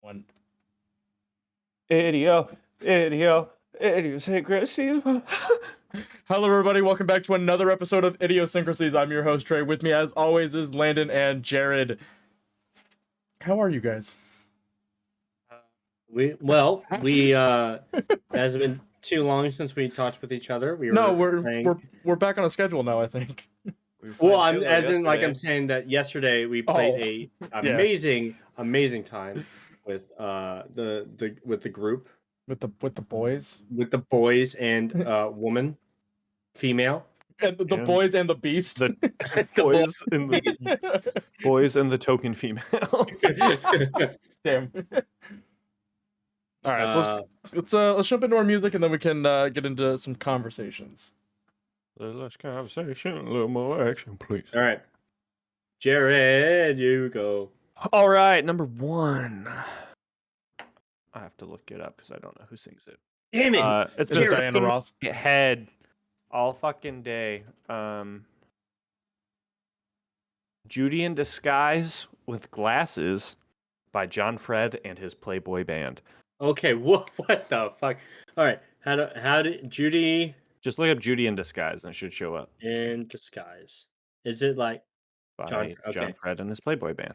One. Idiosyncrasies. Hello, everybody. Welcome back to another episode of Idiosyncrasies. I'm your host, Trey. With me, as always, is Landon and Jared. How are you guys? It hasn't been too long since we talked with each other. We're back on a schedule now, I think. Well, I'm saying that yesterday we played amazing time with the group with the boys and woman, female, and the boys and the beast. The boys and the token female. Damn. All right, so let's jump into our music and then we can get into some conversations. Less conversation, a little more action, please. All right, Jared, you go. All right, number one. I have to look it up because I don't know who sings it. Damn it! It's been Diana Ross. Head all fucking day. Judy in Disguise with Glasses by John Fred and his Playboy Band. Okay, what the fuck? All right, how did Judy? Just look up Judy in Disguise and it should show up. In Disguise. Is it like John Fred and his Playboy Band?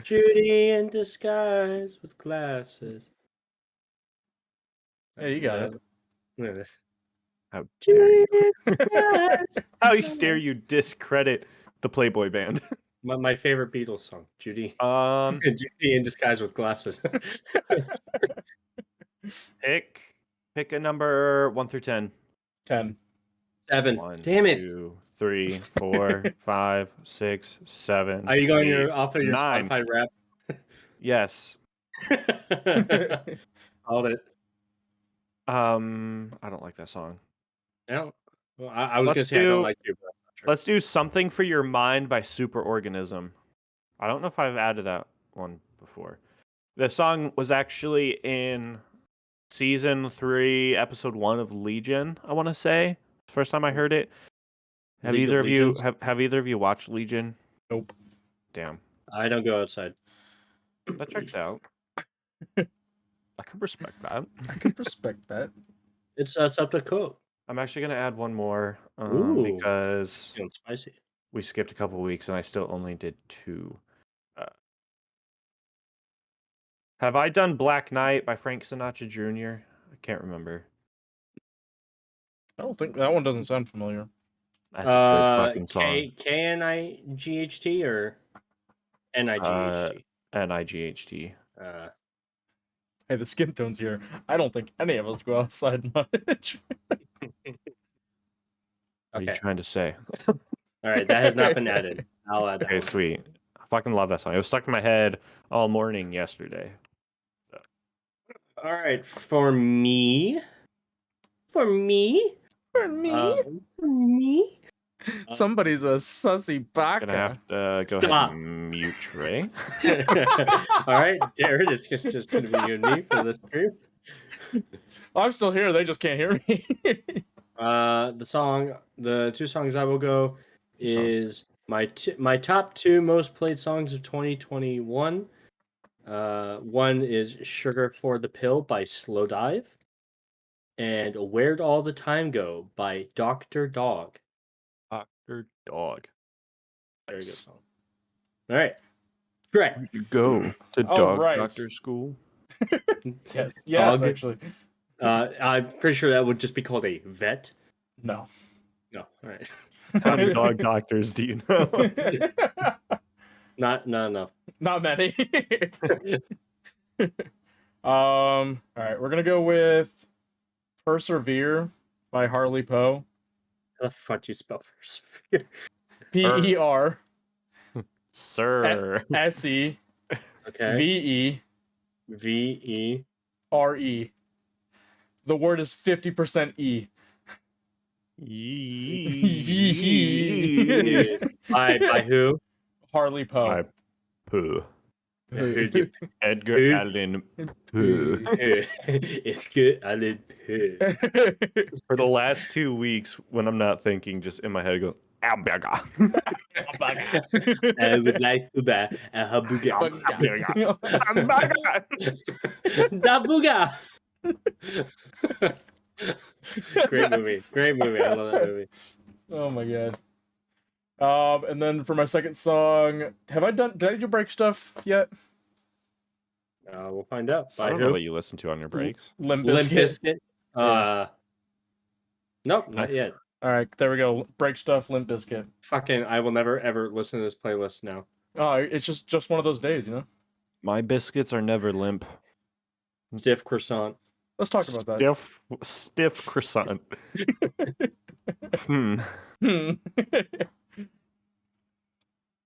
Judy in Disguise with Glasses. Yeah, you got it. How dare you? How dare you discredit the Playboy Band? My favorite Beatles song, Judy. Judy in Disguise with Glasses. Pick a number 1 through 10. 10. 7. 1, Damn it. 2, 3, 4, 5, 6, 7. Are you going off of your 9. Spotify rap? Yes. Hold it. I don't like that song. No. Well, I was gonna say I don't like you. But sure. Let's do Something for Your Mind by Superorganism. I don't know if I've added that one before. The song was actually in season 3, episode 1 of Legion. I want to say first time I heard it. Have either of you watched Legion? Nope. Damn. I don't go outside. That checks out. I can respect that. It's up to cook. I'm actually gonna add one more because feeling spicy. We skipped a couple weeks and I still only did 2. Have I done Black Knight by Frank Sinatra Jr.? I can't remember. I don't think that one doesn't sound familiar. That's a good fucking song. K-N-I-G-H-T or N-I-G-H-T? N-I-G-H-T. Hey, the skin tones here. I don't think any of us go outside much. What are you trying to say? All right, that has not been added. I'll add that. Okay, sweet. I fucking love that song. It was stuck in my head all morning yesterday. So. All right, for me. Somebody's a sussy baka. Gonna have to go ahead and mute Trey. All right, Jared, it's just gonna be you and me for this group. I'm still here. They just can't hear me. The 2 songs I will go is my top 2 most played songs of 2021. One is "Sugar for the Pill" by Slow Dive, and "Where'd All the Time Go" by Dr. Dog. Dr. Dog. Very good song. All right, correct. Where'd you go to doctor school? Yes, Dog. Actually. I'm pretty sure that would just be called a vet. No. All right. How many dog doctors do you know? Not enough. Not many. All right, we're gonna go with "Persevere" by Harley Poe. How the fuck do you spell persevere? P-E-R. Sir. S-E. Okay. V-E. V-E. R-E. The word is 50% E. By who? Harley Poe. By Pooh. Edgar Allan Poe. Edgar Allan Poe. For the last 2 weeks, when I'm not thinking, just in my head, I go, hamburger. I would like to buy a hamburger. Hamburger. Da booga. Great movie. Great movie. I love that movie. Oh my god. And then for my second song, did I do break stuff yet? We'll find out. I By don't know who? what you listen to on your breaks. Limp Limp Bizkit. Bizkit. Nope, not yet. All right, there we go. Break stuff, Limp Bizkit. Fucking, I will never ever listen to this playlist now. Oh, it's just one of those days, you know. My biscuits are never limp. Stiff croissant. Let's talk about that. Stiff croissant. Hmm.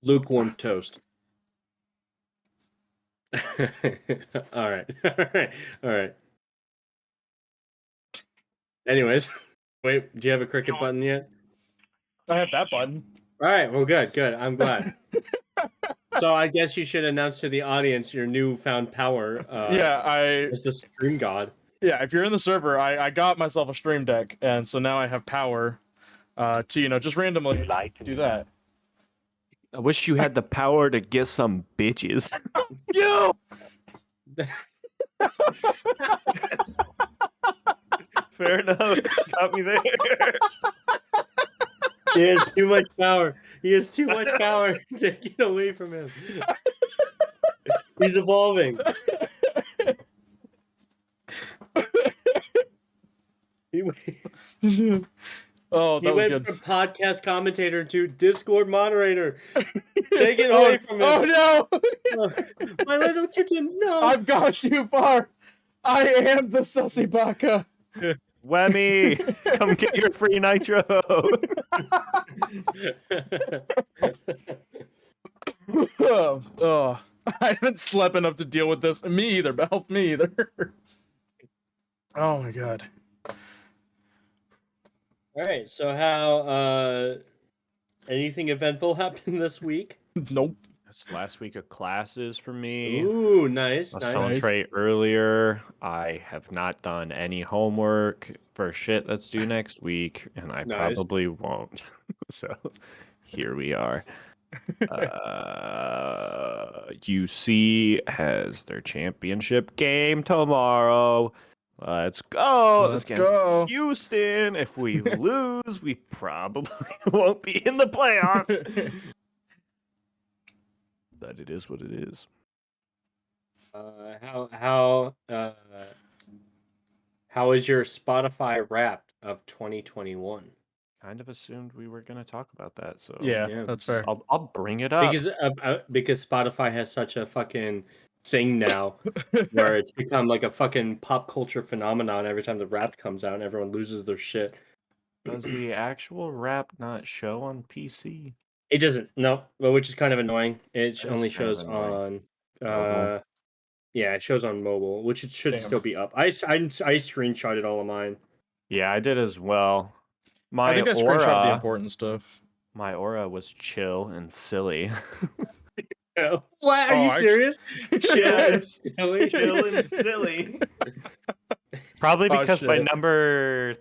Lukewarm toast. All right. All right. Anyways, wait, do you have a cricket button yet? I have that button. All right, well, good. I'm glad. So I guess you should announce to the audience your newfound power. As the stream god. Yeah, if you're in the server, I got myself a stream deck, and so now I have power to just randomly do that. I wish you had the power to get some bitches. You. Fair enough. Got me there. He has too much power. He has too much power. Take it away from him. He's evolving. He went from podcast commentator to Discord moderator. Take it away from him. Oh no! My little kittens, no! I've gone too far. I am the sussy baka. Whammy! Come get your free nitro. Oh, I haven't slept enough to deal with this. Me either, but help me either. Oh my god. All right, so how anything eventful happened this week? Nope. That's last week of classes for me. Ooh, nice. I was telling Trey earlier, I have not done any homework for shit that's due next week, and I probably won't. So here we are. UC has their championship game tomorrow. Let's go. Let's go. Houston. If we lose, we probably won't be in the playoffs. But it is what it is. How is your Spotify Wrapped of 2021? Kind of assumed we were going to talk about that, so yeah, that's fair. I'll bring it up Because Spotify has such a fucking thing now, where it's become like a fucking pop culture phenomenon. Every time the Wrapped comes out, everyone loses their shit. Does the actual Wrapped not show on PC? It doesn't. No, well, which is kind of annoying. It only shows on. Yeah, it shows on mobile, which it should still be up. I screenshotted all of mine. Yeah, I did as well. I think I screenshot the important stuff. My aura was chill and silly. What? Are you serious? Chill and silly. Chill and silly. Probably because my number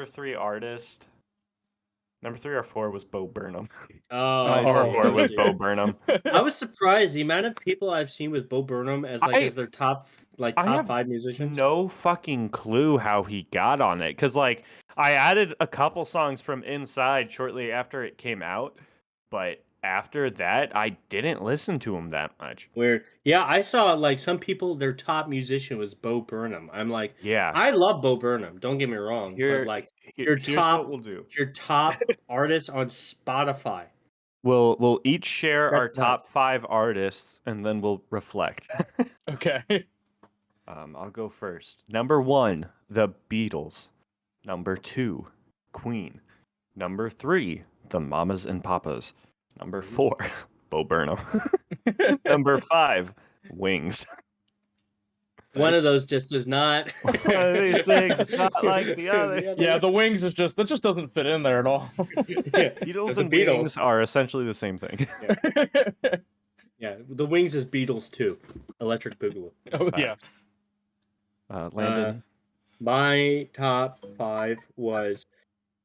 3 artist. Number 3 or 4 was Bo Burnham. Or 4 was Bo Burnham. I was surprised the amount of people I've seen with Bo Burnham as as their top 5 musicians. No fucking clue how he got on it, because I added a couple songs from Inside shortly after it came out, but after that I didn't listen to him that much. Weird. Yeah, I saw some people, their top musician was Bo Burnham. I'm like, yeah, I love Bo Burnham. Don't get me wrong, but your top artist on Spotify. We'll each share our top 5 artists, and then we'll reflect. Okay. I'll go first. Number 1, The Beatles. Number 2, Queen. Number 3, The Mamas and Papas. Number 4, Bo Burnham. Number 5, Wings. One of those just does not. One of these things is not like the other. Yeah, the Wings is that just doesn't fit in there at all. Beatles and Wings are essentially the same thing. Yeah, the Wings is Beatles too. Electric Boogaloo. Oh yeah. Landon. My top 5 was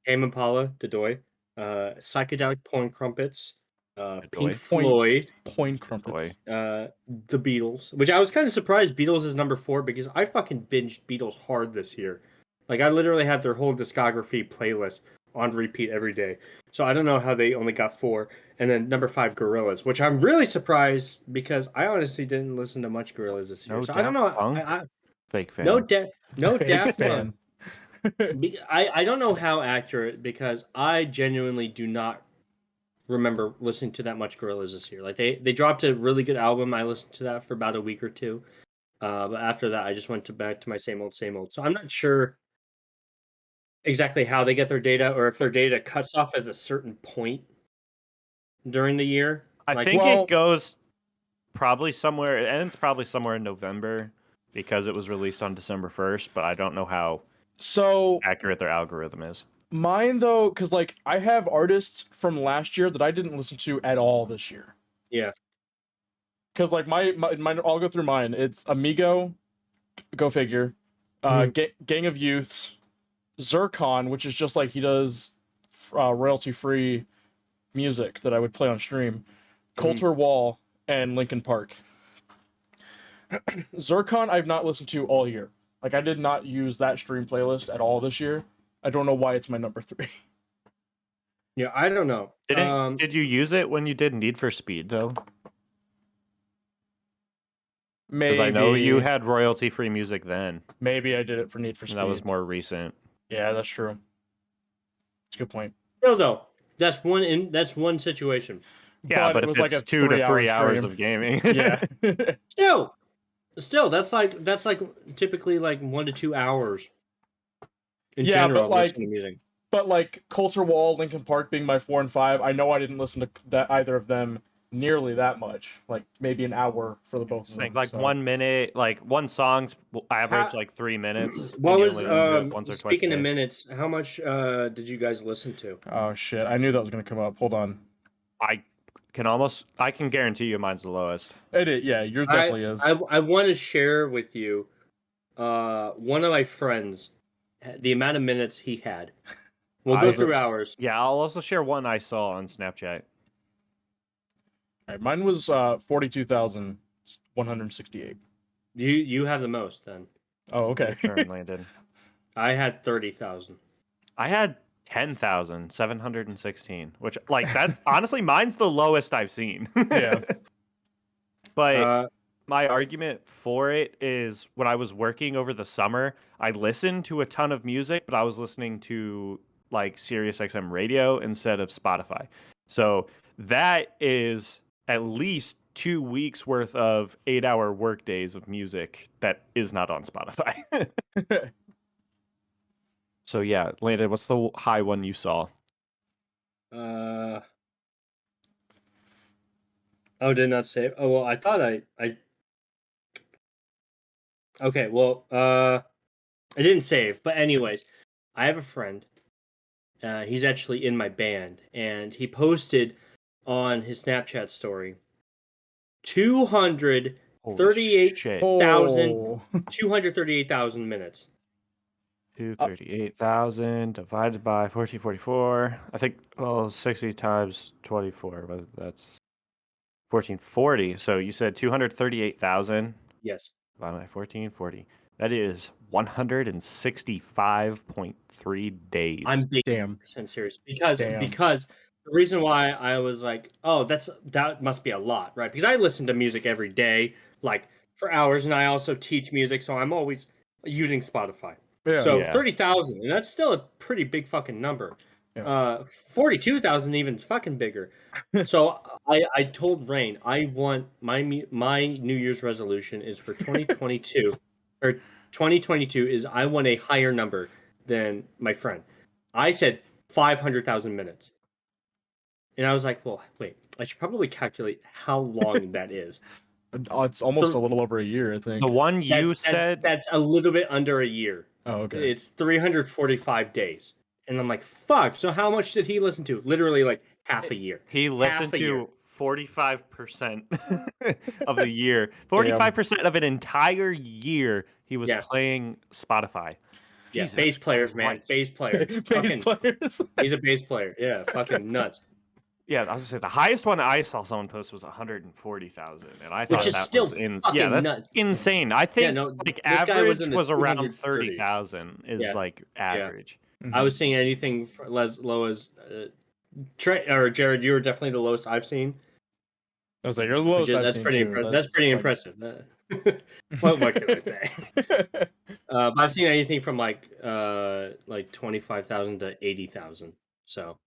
Tame Impala, Dodoy. Psychedelic Porn Crumpets, Good Pink boy. Floyd, Point crumpets. Boy. the Beatles, which I was kind of surprised Beatles is number 4 because I fucking binged Beatles hard this year. Like I literally have their whole discography playlist on repeat every day. So I don't know how they only got 4. And then number 5, Gorillaz, which I'm really surprised because I honestly didn't listen to much Gorillaz this year. No So I don't Daft know. Punk? I Fake fan. no Fake Daft fan. Punk. I don't know how accurate because I genuinely do not remember listening to that much Gorillaz this year. Like they dropped a really good album. I listened to that for about a week or two. But after that, I just went back to my same old, same old. So I'm not sure exactly how they get their data, or if their data cuts off at a certain point during the year. I Like, think well- it goes probably somewhere. It ends probably somewhere in November because it was released on December 1st. But I don't know how So accurate their algorithm is. mine though, because like I have artists from last year that I didn't listen to at all this year. yeah, Because like my I'll go through mine. It's Amigo, go figure. Gang of Youths, Zircon, which is just like he does royalty free music that I would play on stream. Coulter Wall and Linkin Park. Zircon I've not listened to all year. Like I did not use that stream playlist at all this year. I don't know why it's my number 3. yeah. I don't know. Did you use it when you did Need for Speed though? Maybe Because I know you had royalty-free music then. Maybe I did it for Need for Speed. And that was more recent. Yeah, that's true. That's a good point. No, though. That's one situation. Yeah, but it was if it's like a 2 to 3 hours stream. of gaming. Yeah. Still, that's like typically like 1 to 2 hours. In Yeah, general, but like, listening to music. But like Coulter Wall, Linkin Park being my 4 and 5, I know I didn't listen to that either of them nearly that much. Like maybe an hour for the both of them. Like so. 1 minute, like one song's average like 3 minutes. What and you was only listen to it once or twice a speaking of day. minutes? How much did you guys listen to? Oh shit! I knew that was gonna come up. Hold on. I can guarantee you mine's the lowest. It is. Yeah, yours definitely is. I want to share with you, one of my friends, the amount of minutes he had. We'll go through hours. Yeah, I'll also share one I saw on Snapchat. All right, mine was 42,168. You have the most then. Oh, okay. Turn landed. I had 30,000. I had 10,716, which like that's honestly mine's the lowest I've seen. Yeah. But my argument for it is when I was working over the summer, I listened to a ton of music, but I was listening to like Sirius XM radio instead of Spotify. So that is at least 2 weeks worth of 8-hour work days of music that is not on Spotify. So yeah, Landon, what's the high one you saw? Oh, did not save. Oh well, I thought I. Okay, well, I didn't save, but anyways, I have a friend. He's actually in my band, and he posted on his Snapchat story 238,000 minutes. 238,000 divided by 1444. I think 60 times 24, but that's 1440. So you said 238,000. Yes. Divided by 1440. That is 165.3 days. I'm being Damn. serious because the reason why I was like, oh, that must be a lot, right? Because I listen to music every day, like for hours, and I also teach music, so I'm always using Spotify. Yeah. So 30,000, and that's still a pretty big fucking number. Yeah. 42,000 even fucking bigger. So I told Rain I want my New Year's resolution is for 2022 or 2022 is I want a higher number than my friend. I said 500,000 minutes. And I was like, well, wait, I should probably calculate how long that is. It's almost a little over a year, I think. The one you said... That's a little bit under a year. Oh, okay. It's 345 days. And I'm like, fuck, so how much did he listen to? Literally like half a year. He listened to 45% of the year. 45% of an entire year he was playing Spotify. Yeah, Jesus bass players, man. Christ. Bass players. Bass players. He's a bass player. Yeah, fucking nuts. Yeah, I was gonna say the highest one I saw someone post was 140,000, and I Which thought is that still was fucking that's nuts. insane. I think no, like this guy was average in the was around 230s. 30,000 is Yeah, like average. I was seeing anything as low as Trey or Jared. You were definitely the lowest I've seen. I was like, you're the lowest I've That's seen pretty too. That's pretty like- impressive. What can I say? But I've seen anything from like 25,000 to 80,000. So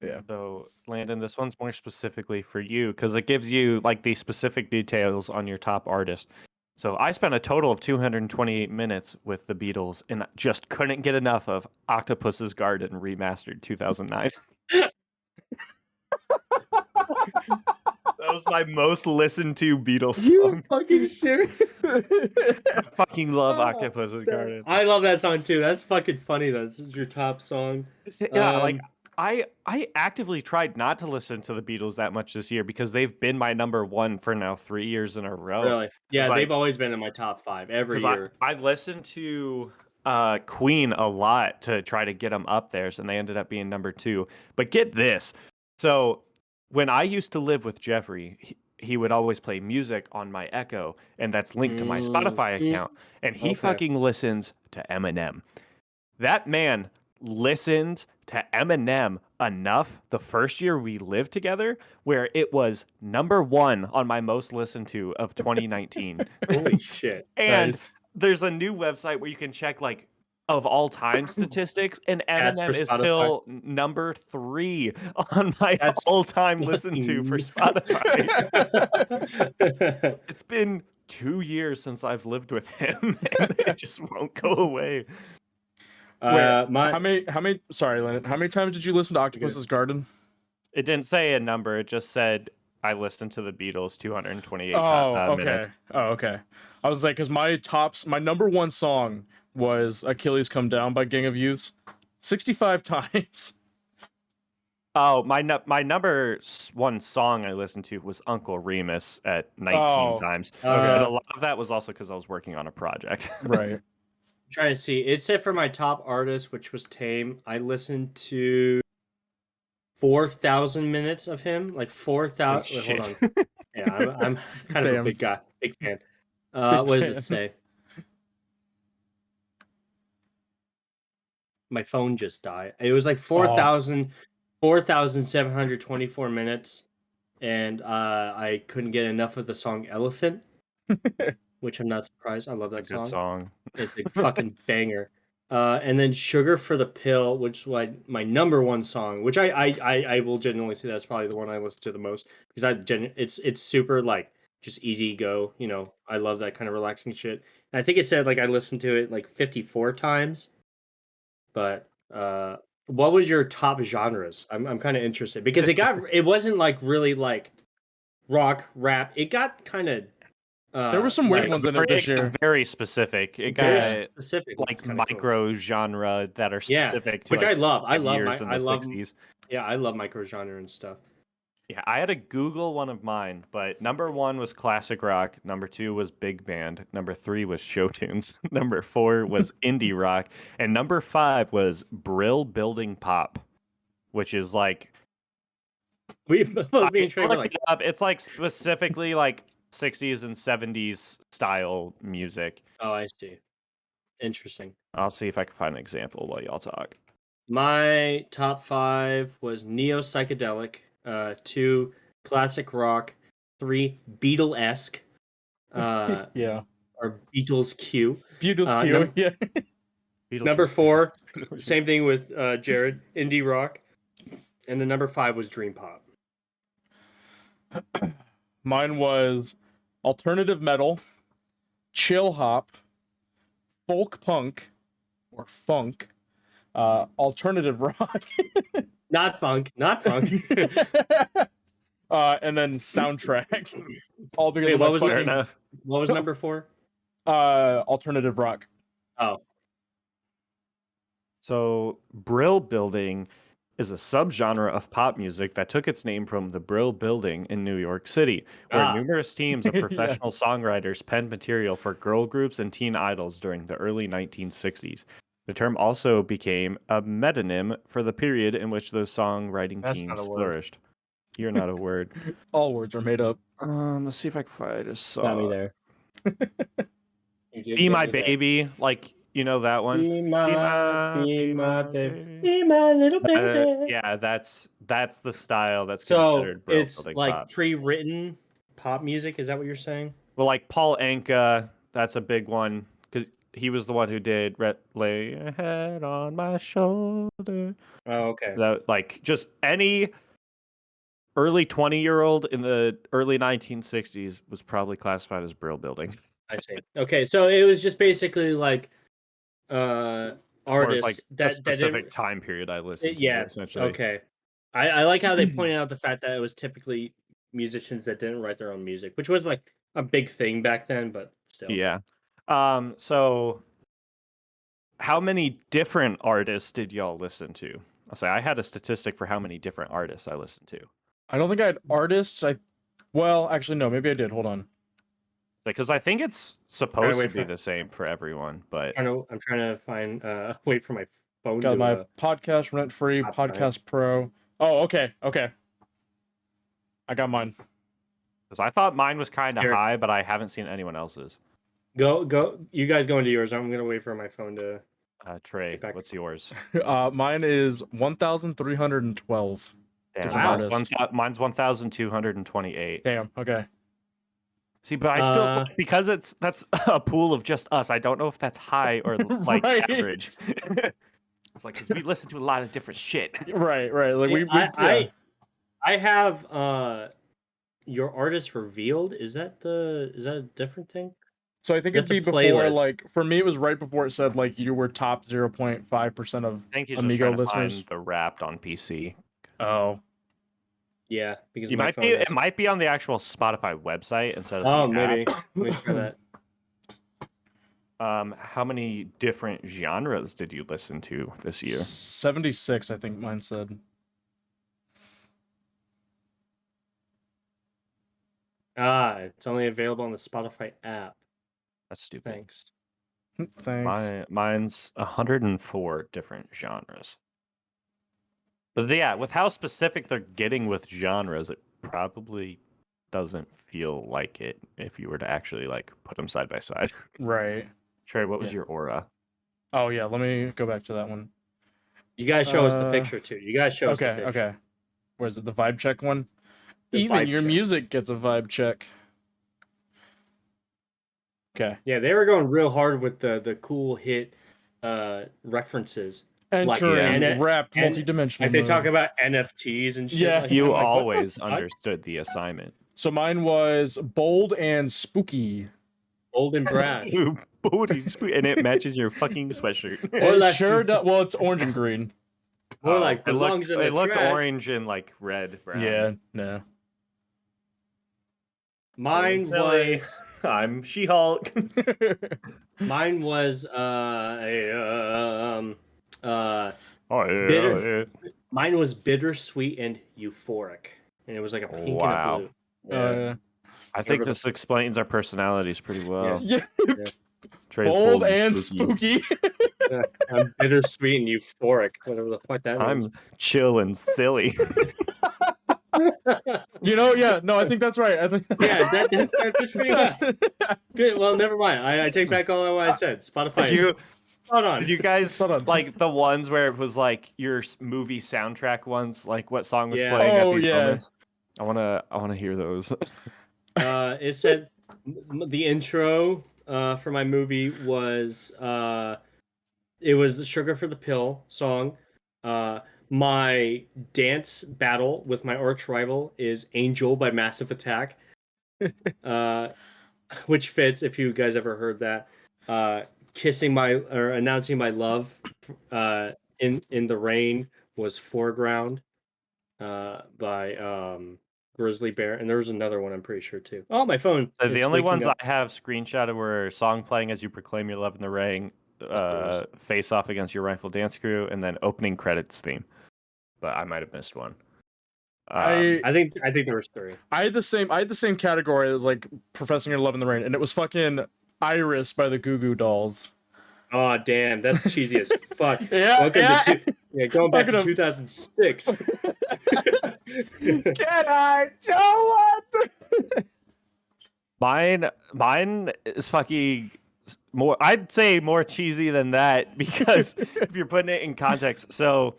Yeah. So, Landon, this one's more specifically for you because it gives you like the specific details on your top artist. So, I spent a total of 228 minutes with the Beatles and just couldn't get enough of Octopus's Garden remastered 2009. That was my most listened to Beatles song. fucking serious? I fucking love Octopus's Garden. I love that song too. That's fucking funny. That's your top song. Yeah, like I actively tried not to listen to the Beatles that much this year because they've been my number one for now 3 years in a row. Really? Yeah, like- they've always been in my top 5 every year. I listened to Queen a lot to try to get them up there, and they ended up being number 2. But get this. So when I used to live with Jeffrey, he would always play music on my Echo, and that's linked to my Spotify account. And he fucking listens to Eminem. That man listened to Eminem enough the first year we lived together where it was number 1 on my most listened to of 2019. Holy shit. And Nice. there's a new website where you can check like of all time statistics, and That's Eminem for is Spotify. still number 3 on my That's all time listen to for Spotify. It's been 2 years since I've lived with him, and it just won't go away. Wait, how many? Sorry, Lennon. How many times did you listen to Octopus's Garden? It didn't say a number. It just said I listened to the Beatles 228 Okay. minutes. Oh, okay. I was like, because my number 1 song was Achilles Come Down by Gang of Youths, 65 times. Oh, my number 1 song I listened to was Uncle Remus at 19 times. Okay. But a lot of that was also because I was working on a project. Right. Trying to see. It said for my top artist, which was Tame, I listened to 4,000 minutes of him. Like 4,000. Hold on. Yeah, I'm kind of a big guy, big fan. What does it say? My phone just died. It was like 4,724 minutes, and I couldn't get enough of the song Elephant, which I'm not surprised. I love that Good song. It's a fucking banger. And then Sugar for the Pill, which was my number 1 song, which I will genuinely say that's probably the one I listen to the most because it's super like just easy go. You know, I love that kind of relaxing shit. And I think it said like I listened to it like 54 times. But what was your top genres? I'm kind of interested because it wasn't like really like rock rap. It got kind of there were some weird ones in it this year. Very specific. It very got specific, like micro genre that are specific to which like, I love. I love years in the 60s. Yeah, I love micro genre and stuff. Yeah, I had to Google one of mine, but number 1 was classic rock. Number 2 was big band. Number 3 was show tunes. Number 4 was indie rock, and number 5 was Brill building pop, which is like it's like specifically like 60s and 70s style music. Oh, I see. Interesting. I'll see if I can find an example while y'all talk. My top 5 was neo psychedelic, 2 classic rock, 3 Beatle-esque, Yeah. or Beatles Q. Beatles Q. Yeah. Number 4, same thing with Jared, indie rock, and the number 5 was dream pop. Mine was alternative metal, chill hop, folk punk, or funk, alternative rock, Not funk. and then soundtrack. All because of what was number 4? Alternative rock. Oh. So, Brill building is a subgenre of pop music that took its name from the Brill Building in New York City, where numerous teams of professional songwriters penned material for girl groups and teen idols during the early 1960s. The term also became a metonym for the period in which those songwriting That's not teams a word. flourished. You're not a word. All words are made up. Let's see if I can find a song. Got me there. You did Be get My me there. Baby, like, you know that one? Be my baby. be my little baby. Yeah, that's the style that's So considered bro it's building like pop. pre-written pop music. Is that what you're saying? Well, like Paul Anka, that's a big one because he was the one who did "Lay Your Head on My Shoulder." Oh, okay. That, like, just any early 20-year-old in the early 1960s was probably classified as brill building. I see. Okay, so it was just basically like Or artists like a that specific didn't. time period I listened to, Yeah. essentially. Okay. I like how they pointed out the fact that it was typically musicians that didn't write their own music, which was like a big thing back then, but still. Yeah. So how many different artists did y'all listen to? I'll say I had a statistic for how many different artists I listened to. I don't think I had artists. Well, actually, no. Maybe I did. Hold on. Because I think it's supposed to wait be for- the same for everyone, but I'm trying to find wait for my phone Got to my podcast rent free, Top five. podcast pro. Oh, okay. I got mine. because I thought mine was kind of Here. high, but I haven't seen anyone else's. Go. You guys go into yours. I'm gonna wait for my phone to. Trey, Get back. what's yours? Mine is 1,312. Damn, Different artists. mine's 1,228. Damn. Okay. See, but I still because that's a pool of just us. I don't know if that's high or like Right. average. It's like because we listen to a lot of different shit. Right. Like See, I have your artist revealed. Is that a different thing? So I think That's it'd a be before, playlist. like, for me, it was right before it said, like, you were top 0.5% of I think he's just Amigo trying to listeners. find the Wrapped on PC. Oh. Yeah, because You my might phone be. is- It might be on the actual Spotify website instead of Oh, the maybe. app. Let me try that. How many different genres did you listen to this year? 76, I think mine said. It's only available on the Spotify app. That's stupid. Thanks. Thanks. Mine's 104 different genres. But yeah, with how specific they're getting with genres, it probably doesn't feel like it if you were to actually like put them side by side. Right. Trey, what was Yeah. your aura? Oh, yeah, let me go back to that one. You guys show us the picture too. You guys show us the picture. Okay. Where's it? The vibe check one? The Even vibe your check. music gets a vibe check. Okay. Yeah, they were going real hard with the cool hit references. Entering and- rap and- multidimensional Like they talk mode. about NFTs and shit. Yeah. like, You I'm like, what the always fuck? understood the assignment. So mine was bold and spooky. Bold and brash. And it matches your fucking sweatshirt. Or It like- sure does. Well, it's orange and green. More like it belongs in the look trash. orange and like red, brown. Yeah, no. Mine Silly. was I'm She-Hulk. mine was Bitter. mine was bittersweet and euphoric, and it was like a pink Wow. and a blue. Yeah. I think this explains our personalities pretty well. Yeah. Trey's Bold and spooky. I'm bittersweet and euphoric, whatever the fuck that means. I'm chill and silly. Yeah, no, I think that's right. I think Yeah, that's pretty good. Good. Well, never mind. I take back all what I said. Spotify. Hold on. Did you guys Hold on. like the ones where it was like your movie soundtrack ones, like what song was Yeah. playing at Oh, these yeah. moments? I wanna hear those. It said the intro for my movie was it was the Sugar for the Pill song. My dance battle with my arch rival is Angel by Massive Attack. Which fits if you guys ever heard that. Announcing my love in the rain was Foreground by Grizzly Bear, and there was another one I'm pretty sure too. Oh, my phone. The it's only waking ones up. I have screenshotted were song playing as you proclaim your love in the rain, face off against your rifle dance crew, and then opening credits theme. But I might have missed one. I think there was 3. I had the same category as like professing your love in the rain, and it was fucking Iris by the Goo Goo Dolls. Oh damn, that's cheesy as fuck. Yeah, Welcome yeah. going back to Welcome to- 2006. Can I tell what? Mine is fucking more. I'd say more cheesy than that because if you're putting it in context, so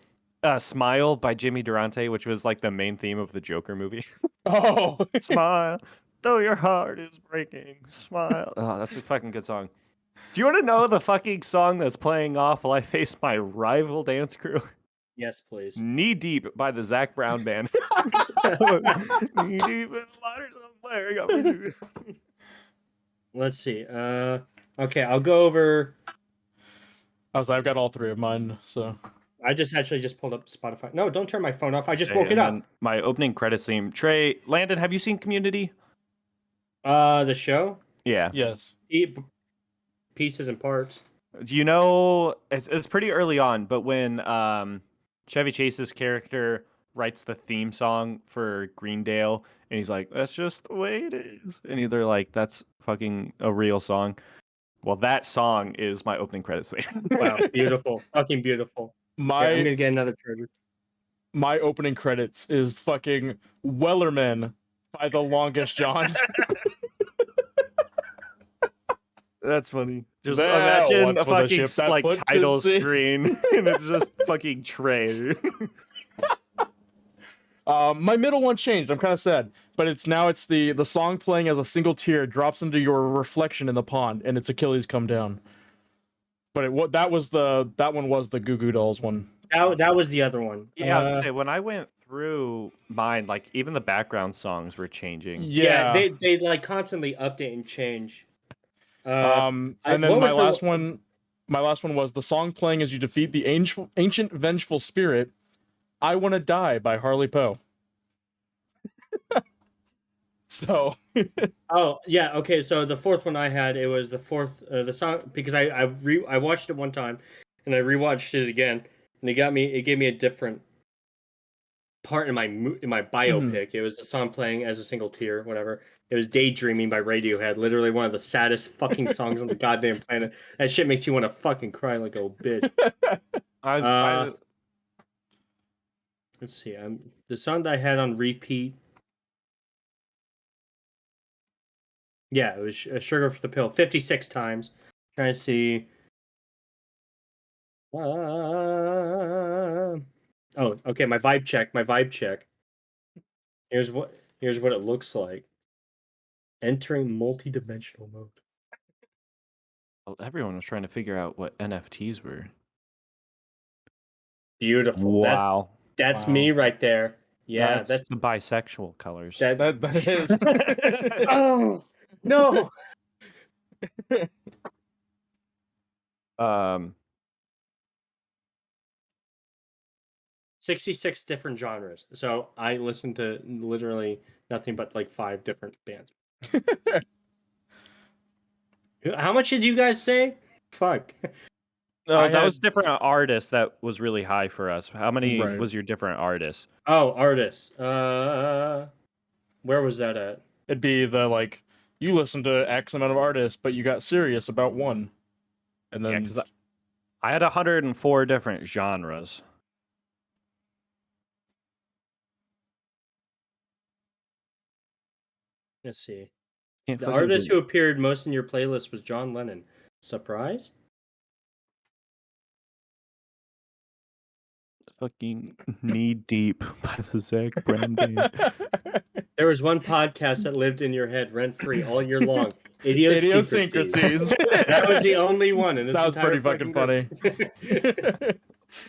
"Smile" by Jimmy Durante, which was like the main theme of the Joker movie. Oh, Smile, though your heart is breaking. Smile. Oh, that's a fucking good song. Do you want to know the fucking song that's playing off while I face my rival dance crew? Yes, please. Knee Deep by the Zach Brown Band. Knee deep in the water somewhere. Got me. Let's see. Okay, I'll go over. I've got all three of mine. So I just pulled up Spotify. No, don't turn my phone off. I just Okay, woke it and up. then my opening credits theme. Trey, Landon, have you seen Community? The show. Yeah. yes. Pieces and parts. Do you know it's pretty early on, but when Chevy Chase's character writes the theme song for Greendale and he's like, "That's just the way it is," and they're like, "That's fucking a real song." Well, that song is my opening credits theme. Wow, beautiful, fucking beautiful. My I'm gonna get another treasure. my opening credits is fucking Wellerman by the Longest Johns. That's funny. Just There, imagine what's a with the fucking ship that like put to title sea? screen and it's just fucking Trey. My middle one changed. I'm kind of sad, but it's the song playing as a single tear drops into your reflection in the pond, and it's Achilles Come Down. But that one was the Goo Goo Dolls one. That was the other one. Yeah, I was gonna say when I went through mine, like even the background songs were changing. Yeah, they like constantly update and change. And then my last one was the song playing as you defeat the ancient vengeful spirit. I Wanna Die by Harley Poe. So Oh yeah, okay. So the fourth one I had, it was the fourth the song because I watched it one time and I rewatched it again and it gave me a different part in my biopic. It was the song playing as a single tear, whatever. It was "Daydreaming" by Radiohead, literally one of the saddest fucking songs on the goddamn planet. That shit makes you want to fucking cry like a bitch. Let's see. The song that I had on repeat. Yeah, it was "Sugar for the Pill" 56 times. Trying to see. Oh, okay. My vibe check. Here's what it looks like. Entering multi-dimensional mode. Well, everyone was trying to figure out what NFTs were. Beautiful. Wow. That's Wow. me right there. Yeah, that's the bisexual colors. that is. Oh no. 66 different genres. So I listen to literally nothing but like 5 different bands. How much did you guys say? Fuck. No, that was different artists. That was really high for us. How many Right. was your different artists? Oh, artists. Where was that at? It'd be you listen to X amount of artists, but you got serious about one, and then Yeah, 'cause I had 104 different genres. Let's see. Can't The fucking artist believe- who appeared most in your playlist was John Lennon. Surprise? fucking Knee Deep by the Zach Brown Band. There was one podcast that lived in your head rent-free all year long. Idiosyncrasies. That was the only one. In this that was pretty fucking funny.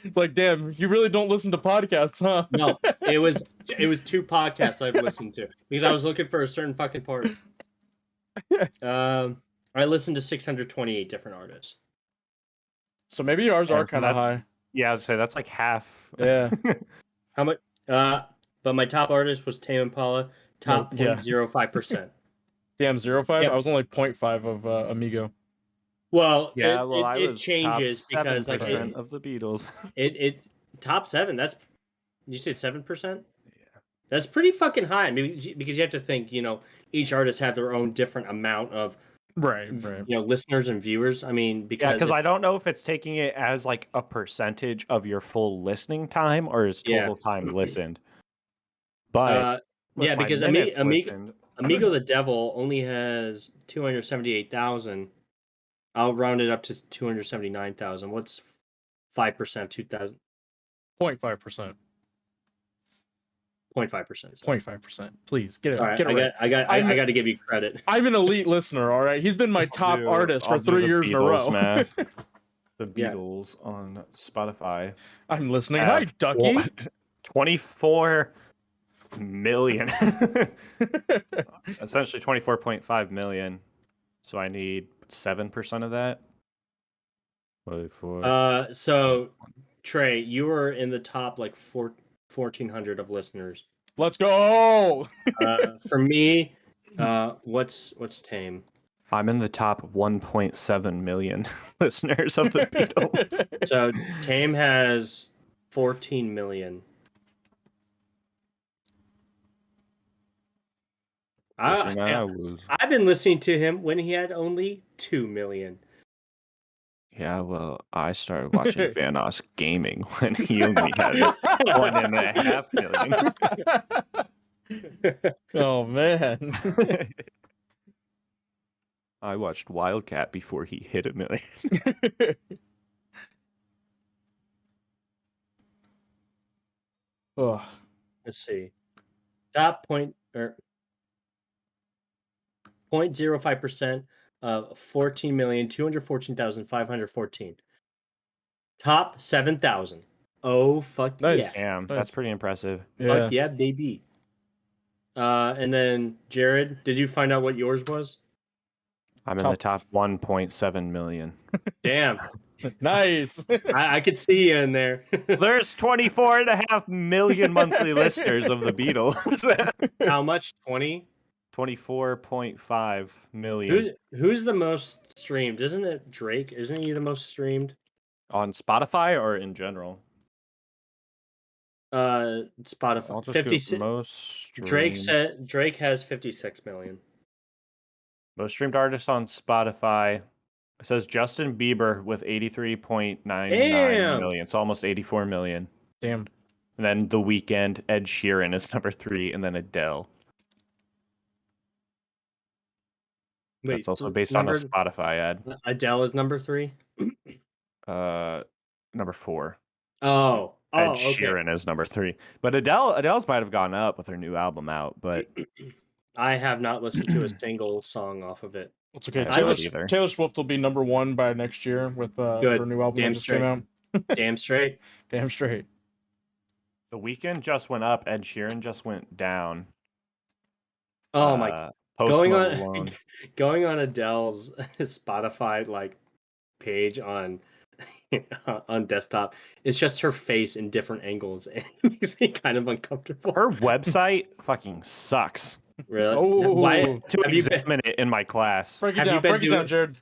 It's like, damn, you really don't listen to podcasts, huh? No, it was 2 podcasts I've listened to because I was looking for a certain fucking part. I listened to 628 different artists. So maybe ours are kind of high. Yeah, I'd say that's like half. Yeah. How much? But my top artist was Tame Impala, top 0.05%. Damn, 0.5? Yep. I was only 0.5 of Amigo. Well, Yeah, it changes top because like 7% of the Beatles. it top 7. That's you said 7%. Yeah, that's pretty fucking high. I mean, because you have to think, each artist had their own different amount of Right. listeners and viewers. I mean, Yeah, because if- I don't know if it's taking it as like a percentage of your full listening time or is Yeah. total time listened. But with yeah, my because minutes listened, Amigo the Devil only has 278,000. I'll round it up to 279,000. What's 5% of 2,000? 0.5%. 0.5%. 0.5%. Please get it. All right, Get it right. I got to give you credit. I'm an elite listener. All right. He's been my top artist for 3 years in a row. Math. The Yeah. Beatles on Spotify. I'm listening. Hi, have Ducky. 24 million. Essentially 24.5 million. So I need 7% of that. 4. So Trey, you were in the top like 1,400 of listeners. Let's go. For me, what's Tame? I'm in the top 1.7 million listeners of the Beatles. So Tame has 14 million. I've been listening to him when he had only 2 million. Yeah, well, I started watching Vanoss Gaming when he only had 1.5 million. Oh man. I watched Wildcat before he hit 1 million. Oh. Let's see. Top 0.05% of 14,214,514. Top 7,000. Oh fuck Nice. yeah! Damn, that's pretty impressive. Yeah. Fuck yeah, baby. And then Jared, did you find out what yours was? I'm in the top 1.7 million. Damn. Nice. I could see you in there. There's 24.5 million monthly listeners of the Beatles. How much? 20? 24.5 million. Who's the most streamed? Isn't it Drake? Isn't he the most streamed? On Spotify or in general? Spotify. 56. Most streamed. Drake has 56 million. Most streamed artists on Spotify. It says Justin Bieber with 83.99 million. It's almost 84 million. Damn. And then The Weeknd, Ed Sheeran is number 3, and then Adele. Wait, that's also based on a Spotify ad. Adele is number 3? Number 4. Oh, Ed Sheeran is number 3. But Adele's might have gone up with her new album out, but I have not listened to a single song off of it. It's okay. either. Taylor Swift will be number 1 by next year with her new album that just came out. Damn straight. Damn straight. The Weeknd just went up. Ed Sheeran just went down. Oh my! Post Going on Adele's Spotify like page on desktop, it's just her face in different angles. It makes me kind of uncomfortable. Her website fucking sucks. Really? Oh, Why? To examine it in my class. Break it down, Jared.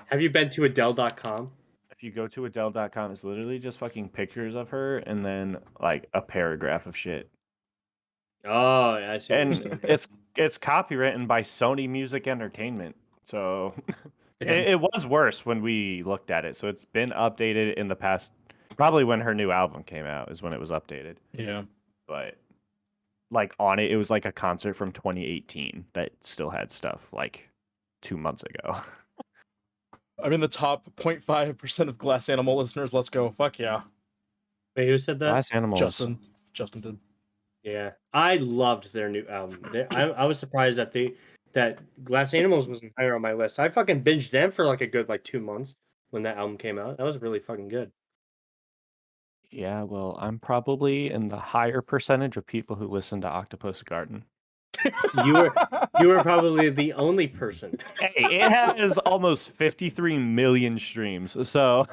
Have you been to Adele.com? If you go to Adele.com, it's literally just fucking pictures of her and then like a paragraph of shit. Oh, I see. And it's copywritten by Sony Music Entertainment. So it was worse when we looked at it. So it's been updated in the past, probably when her new album came out is when it was updated. Yeah. But like on it was like a concert from 2018 that still had stuff like 2 months ago. I'm in the top 0.5% of Glass Animal listeners. Let's go. Fuck yeah. Wait, who said that? Glass Animals. Justin did. Yeah, I loved their new album. I was surprised that Glass Animals wasn't higher on my list. I fucking binged them for like a good 2 months when that album came out. That was really fucking good. Yeah, well, I'm probably in the higher percentage of people who listen to Octopus Garden. You were probably the only person. Hey, it has almost 53 million streams. So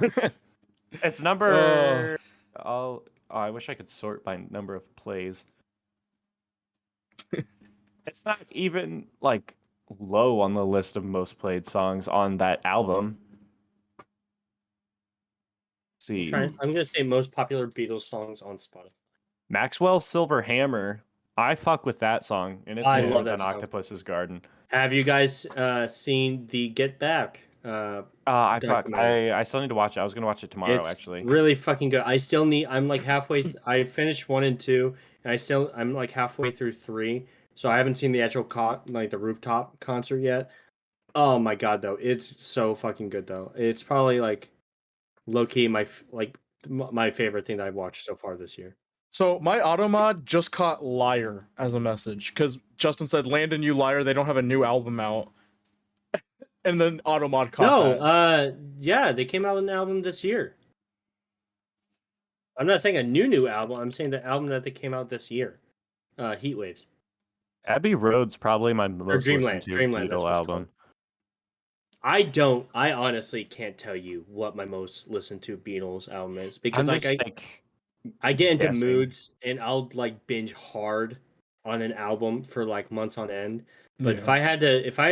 it's number I wish I could sort by number of plays. It's not even like low on the list of most played songs on that album. Let's see. I'm gonna say most popular Beatles songs on Spotify. Maxwell's Silver Hammer. I fuck with that song, and it's I more love than that song. Octopus's Garden. Have you guys seen the Get Back? Documentary? I still need to watch it. I was gonna watch it tomorrow, It's actually. really fucking good. I'm like halfway. I finished 1 and 2, and I'm like halfway through 3. So I haven't seen the actual like the rooftop concert yet. Oh my god, though, it's so fucking good though. It's probably like low key my favorite thing that I've watched so far this year. So my automod just caught "liar" as a message because Justin said, "Landon, you liar! They don't have a new album out." And then automod caught No, that. yeah, they came out with an album this year. I'm not saying a new album. I'm saying the album that they came out this year. Heat Waves. Abbey Road's probably my Or most Dreamland. listened to Dreamland, that's Beatle what it's album. called. I honestly can't tell you what my most listened to Beatles album is because I'm like just, I get into guessing. moods and I'll like binge hard on an album for like months on end. But Yeah. if I had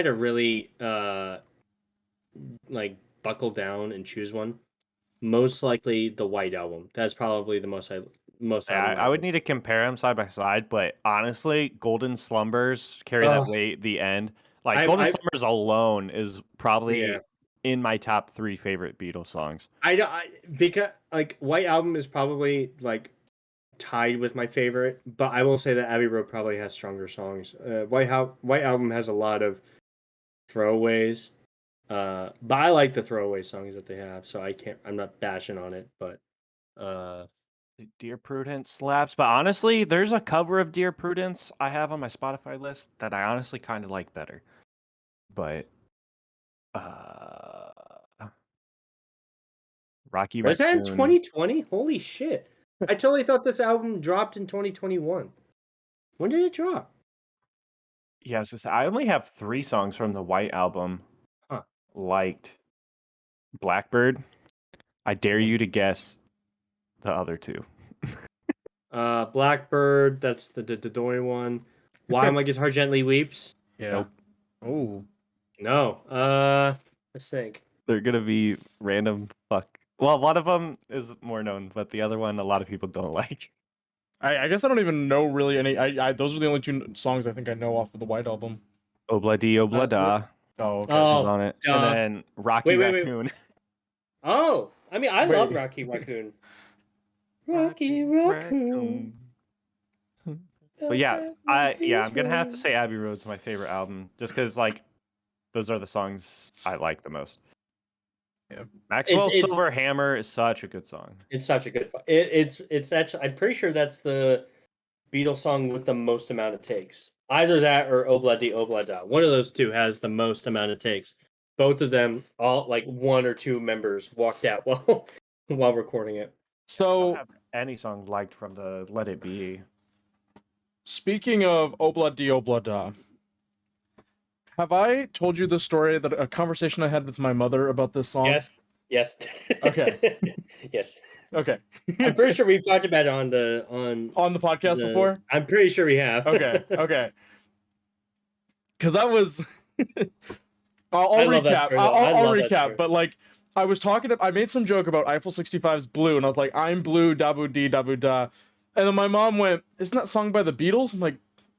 to really like buckle down and choose one, most likely the White Album. That's probably the most Yeah, album I would need to compare them side by side, but honestly, Golden Slumbers carry that weight at the end. Like Golden I Slumbers alone is probably yeah. in my top 3 favorite Beatles songs. Because like White Album is probably like tied with my favorite, but I will say that Abbey Road probably has stronger songs. White Album has a lot of throwaways, but I like the throwaway songs that they have, so I'm not bashing on it, but Dear Prudence slaps, but honestly, there's a cover of Dear Prudence I have on my Spotify list that I honestly kind of like better. But Rocky was that in Raccoon. 2020? Holy shit! I totally thought this album dropped in 2021. When did it drop? Yeah, I only have 3 songs from the White Album. Huh. Liked Blackbird. I dare you to guess the other 2. Blackbird. That's the Dory one. Why My Guitar Gently Weeps? Yeah. Nope. Oh. No. Let's think. They're gonna be random fuck. Well, one of them is more known, but the other one a lot of people don't like. I guess I don't even know really any. Those are the only 2 songs I think I know off of the White Album. Obla Di Obla Da Oh, okay. Oh, is on it, duh. and then Rocky Wait. Raccoon. Oh, I mean, I Wait. love Rocky Raccoon. Rocky Raccoon. But yeah, I'm gonna have to say Abbey Road's my favorite album, just because like those are the songs I like the most. Yeah. Maxwell's It's- Silver Hammer is such a good song. It's such a good. It's actually. I'm pretty sure that's the Beatles song with the most amount of takes. Either that or Obla Di Obla Da. One of those 2 has the most amount of takes. Both of them, all like 1 or 2 members walked out while recording it. I So don't have any song liked from the Let It Be. speaking of Obla Di Obla Da, have I told you the story that a conversation I had with my mother about this song? Yes. Okay. Yes. Okay. I'm pretty sure we've talked about it on the podcast before? I'm pretty sure we have. Okay. Because that was. I'll I love that recap. story, I'll that story. recap. But like, I was talking. I made some joke about Eiffel 65's "Blue," and I was like, "I'm blue, dabu dee dabu da," and then my mom went, "Isn't that song by the Beatles?" I'm like,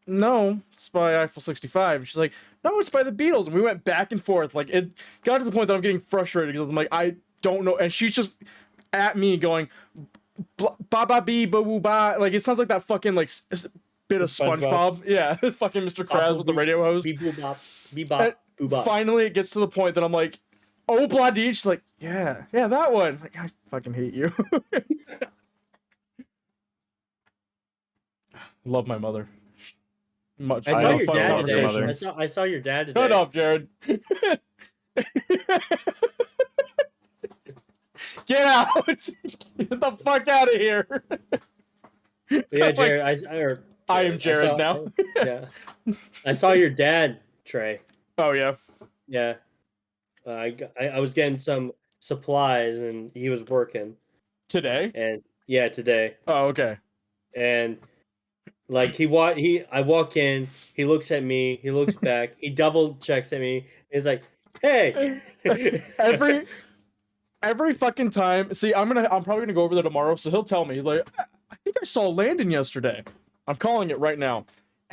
"No, it's by Eiffel 65." She's like, "No, it's by the Beatles," and we went back and forth. Like, it got to the point that I'm getting frustrated because I'm like, I don't know, and she's just at me going, "Ba ba bee ba woo ba," like it sounds like that fucking like bit of SpongeBob. Yeah, fucking Mr. Krabs with the radio host. Finally, it gets to the point that I'm like, "Oh, bloody!" She's like, "Yeah, that one." Like, I fucking hate you. Love my mother. Much. I saw I your love dad your today. mother. I saw your dad today. Shut up, Jared. Get out! Get the fuck out of here! Yeah, Jared. I am Jared now. Yeah, I saw your dad, Trey. Oh yeah. Yeah, I was getting some supplies and he was working. Today? And yeah, today. Oh, okay. And like I walk in, he looks at me, he looks back, he double checks at me, and he's like, "Hey." Every fucking time. See, I'm probably gonna go over there tomorrow, so he'll tell me. He's like, I think I saw Landon yesterday. I'm calling it right now.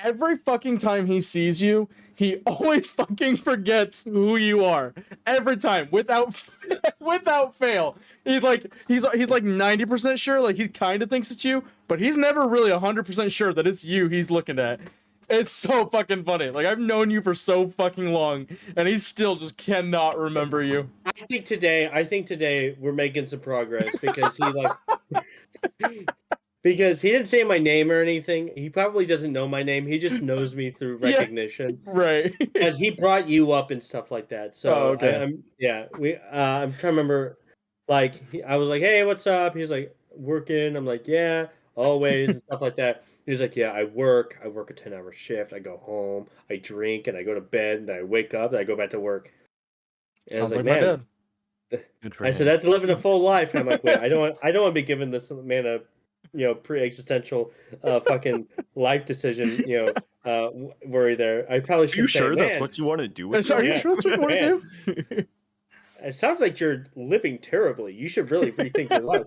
every fucking time he sees you, he always fucking forgets who you are. Every time, without without fail. He's like 90% sure, like he kind of thinks it's you, but he's never really 100% sure that it's you he's looking at. It's so fucking funny. Like, I've known you for so fucking long, and he still just cannot remember you. I think today we're making some progress because he like because he didn't say my name or anything. He probably doesn't know my name. He just knows me through Yeah. recognition. Right. But he brought you up and stuff like that. So Oh, okay. I'm trying to remember. Like I was like, hey, what's up? He's like, working. I'm like, yeah, always and stuff like that. He's like, yeah, I work a 10-hour shift. I go home, I drink, and I go to bed, and I wake up, and I go back to work. And I was Sounds like like, my man, dad. Good for I him. said that's living a full life. And I'm like, wait, I don't want to be giving this man a pre-existential fucking life decision worry there. I probably Are should you say, sure that's man, what you want to do with Are your you Yeah. sure that's what you want to do? it sounds like you're living terribly. You should really rethink your life.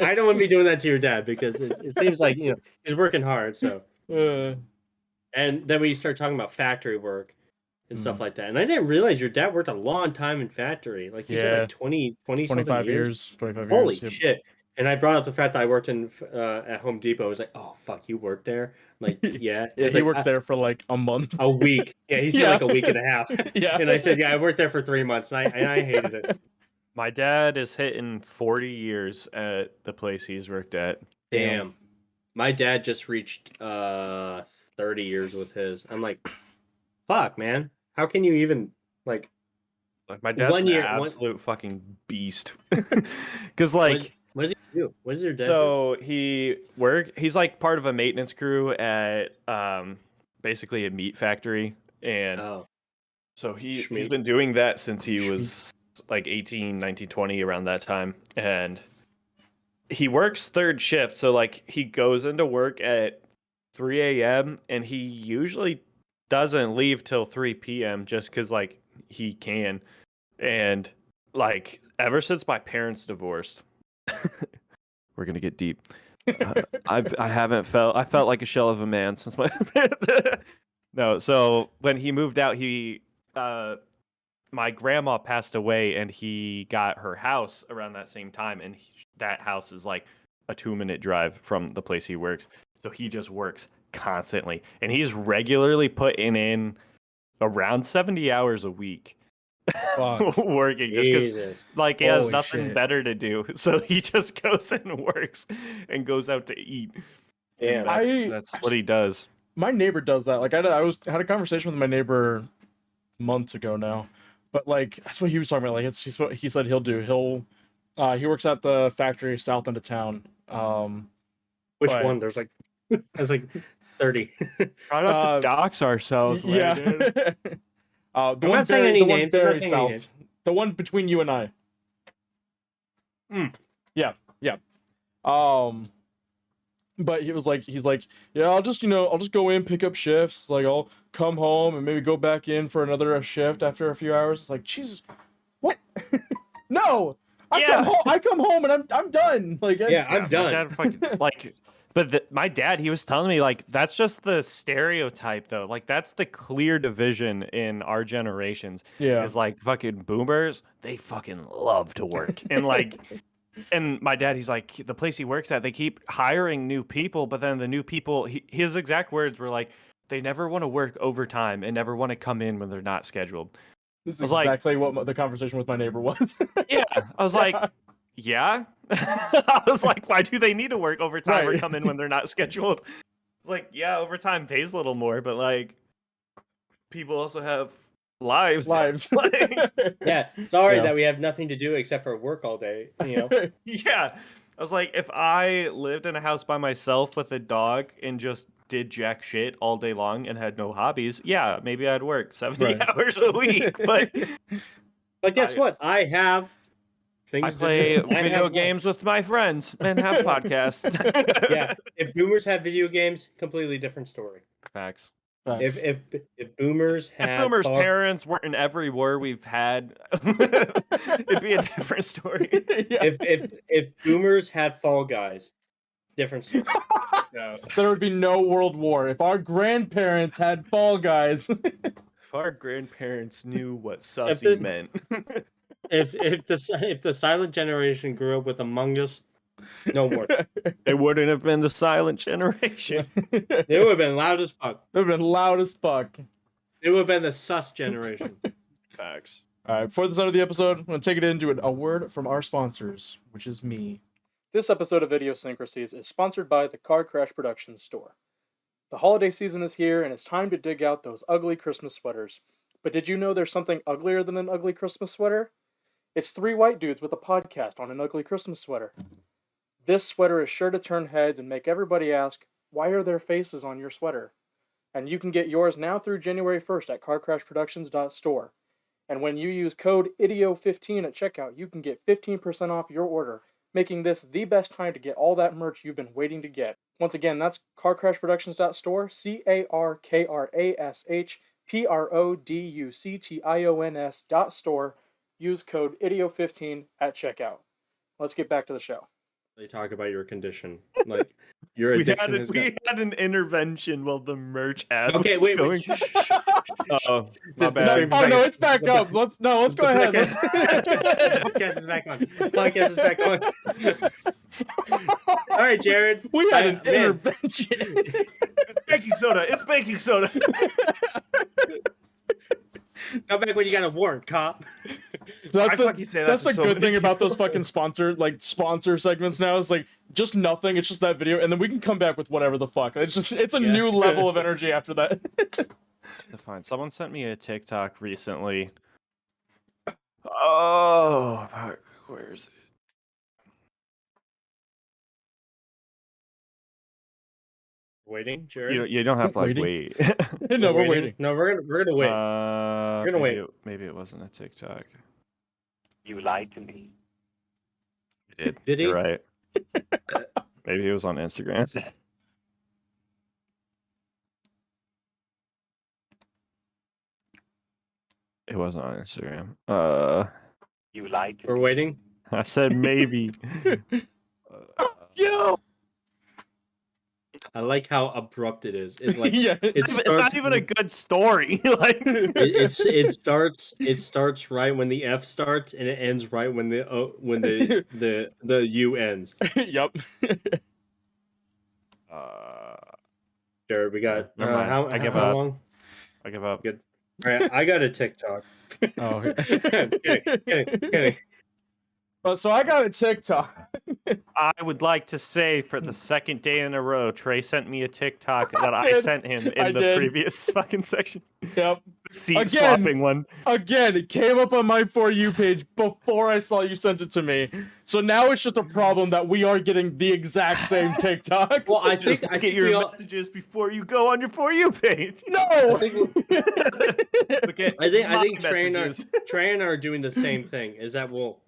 I don't want to be doing that to your dad because it seems like he's working hard. So and then we start talking about factory work and stuff like that. And I didn't realize your dad worked a long time in factory. Like you said, Yeah. like 20 something 25 years. years. 25 Holy years. Yep. shit! And I brought up the fact that I worked in at Home Depot. I was like, "Oh fuck, you worked there?" I'm like, yeah. Yeah, He's he like, worked there for like a month. a week. Yeah, he said Yeah. like a week and a half. Yeah. And I said, yeah, I worked there for 3 months, and I hated it. My dad is hitting 40 years at the place he's worked at. Damn. My dad just reached 30 years with his. I'm like, fuck, man. How can you even like Like my dad's 1 an year? absolute fucking beast. Because like, What does he do? What does your dad do? so he's like part of a maintenance crew at basically a meat factory, and Oh, so he's Schmeat. been doing that since he was like 18, 19, 20, around that time. And he works third shift. So like he goes into work at 3 a.m. and he usually doesn't leave till 3 p.m. just because like he can. And like ever since my parents divorced, we're gonna get deep. I felt like a shell of a man since my no. So when he moved out, my grandma passed away, and he got her house around that same time, and that house is like a 2-minute drive from the place he works. So he just works constantly, and he's regularly putting in around 70 hours a week. Fuck. Working just because Jesus. like he has Holy nothing shit. better to do, so he just goes and works and goes out to eat. Damn. And that's what he does. My neighbor does that. Like, had a conversation with my neighbor months ago now, but like that's what he was talking about. Like, it's what he said he'll do. He works at the factory south end of town. Which but- one? There's like 30. Try not to dox ourselves, yeah. Landon. The I'm one not saying very- any the one names. I'm not very saying any south. names. The one between you and I. Mm. Yeah. But he's like, yeah, I'll just go in, pick up shifts. Like, I'll come home and maybe go back in for another shift after a few hours. It's like, Jesus, what? No, I come home and I'm done. Like, Yeah, I'm My done. dad fucking, like, but my dad, he was telling me like that's just the stereotype though. Like that's the clear division in our generations. yeah. Is like fucking boomers. They fucking love to work, and like. And my dad, he's like, the place he works at, they keep hiring new people, but then the new people, his exact words were like, they never want to work overtime and never want to come in when they're not scheduled. This is I was like- exactly what the conversation with my neighbor was. Yeah. I was like, yeah. I was like, why do they need to work overtime or Right. come in when they're not scheduled? It's like, yeah, overtime pays a little more, but like, people also have lives. Lives. Like, Yeah, sorry Yeah. that we have nothing to do except for work all day. yeah. I was like, if I lived in a house by myself with a dog and just did jack shit all day long and had no hobbies, yeah, maybe I'd work 70 Right. hours a week. But But guess what? I have things I to play do. I video have life. games with my friends and have podcasts. Yeah, if boomers had video games, completely different story. Facts. Facts. If boomers had If Boomer's fall- parents weren't in every war we've had, it'd be a different story. Yeah. if boomers had Fall Guys, Different story. No. There would be no world war if our grandparents had Fall Guys. If our grandparents knew what the- sussy meant. If the silent generation grew up with Among Us, no more. They wouldn't have been the silent generation. They would have been loud as fuck. They've been loud as fuck. It would have been the sus generation. Facts. All right, before the start of the episode, I'm going to take it into a word from our sponsors, which is me. This episode of Idiosyncrasies is sponsored by the Krash Productions store. The holiday season is here, and it's time to dig out those ugly Christmas sweaters. But did you know there's something uglier than an ugly Christmas sweater? It's 3 white dudes with a podcast on an ugly Christmas sweater. This sweater is sure to turn heads and make everybody ask, why are there faces on your sweater? And you can get yours now through January 1st at carcrashproductions.store. And when you use code IDIO15 at checkout, you can get 15% off your order, making this the best time to get all that merch you've been waiting to get. Once again, that's carcrashproductions.store, CARKRASHPRODUCTIONS.store. Use code IDIO15 at checkout. Let's get back to the show. They talk about your condition, like your addiction has We had an intervention while the merch ad Okay, was wait. going. Shh, shh, shh, shh, shh. Oh, my The bad. stream- Oh no, it's back up. Let's go ahead. Podcast is back on. Podcast is back on. All right, Jared. We had an Man. intervention. It's baking soda. It's baking soda. Come back when you got a warrant, cop. So that's I fucking say that that's to the so good many thing about those people. fucking sponsor segments now. It's like just nothing. It's just that video, and then we can come back with whatever the fuck. It's a Yeah. new level of energy after that. Fine. Someone sent me a TikTok recently. Oh, fuck. Where is it? Waiting, Jared. You don't have to like Waiting. wait. No, we're waiting. No, we're gonna wait. We're gonna wait. Maybe it wasn't a TikTok. You lied to me. It did. Did he? You're right. Maybe it was on Instagram. It wasn't on Instagram. You lied to We're me. waiting. I said maybe. Yo. I like how abrupt it is. It's like Yeah. It's starts- not even a good story. Like it starts right when the F starts and it ends right when the U ends. Yup. Jared, we got Never mind. how I give how up. long? I give up. Good. All right, I got a TikTok. Oh. Kidding. So I got a TikTok. I would like to say for the second day in a row, Trey sent me a TikTok that I did. sent him in I the did. previous fucking section. Yep. Seat Again. swapping one. Again, it came up on my For You page before I saw you sent it to me. So now it's just a problem that we are getting the exact same TikToks. Well, I Just think get we your all- messages before you go on your For You page. no. Look at I think my Trey and messages. Trey and I are doing the same thing. Is that we'll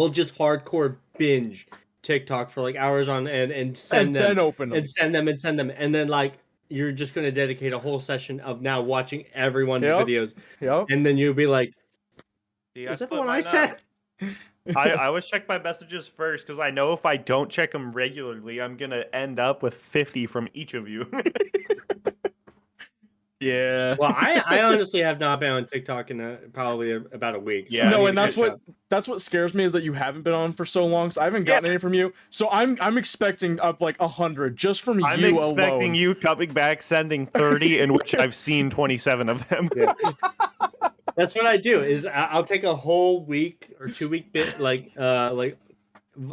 just hardcore binge TikTok for like hours on end and send and them then open them. and send them and then like you're just going to dedicate a whole session of now watching everyone's Yep. videos Yep. and then you'll be like, See, is that the split one I mine said? up. I always check my messages first because I know if I don't check them regularly, I'm gonna end up with 50 from each of you. Yeah. Well, I honestly have not been on TikTok in probably about a week. So Yeah. I No, need and to that's catch what up. scares me is that you haven't been on for so long. So I haven't gotten any from you. So I'm expecting up like 100 just from I'm you expecting alone. you coming back sending 30, in which I've seen 27 of them. Yeah. That's what I do. Is I'll take a whole week or 2 week bit like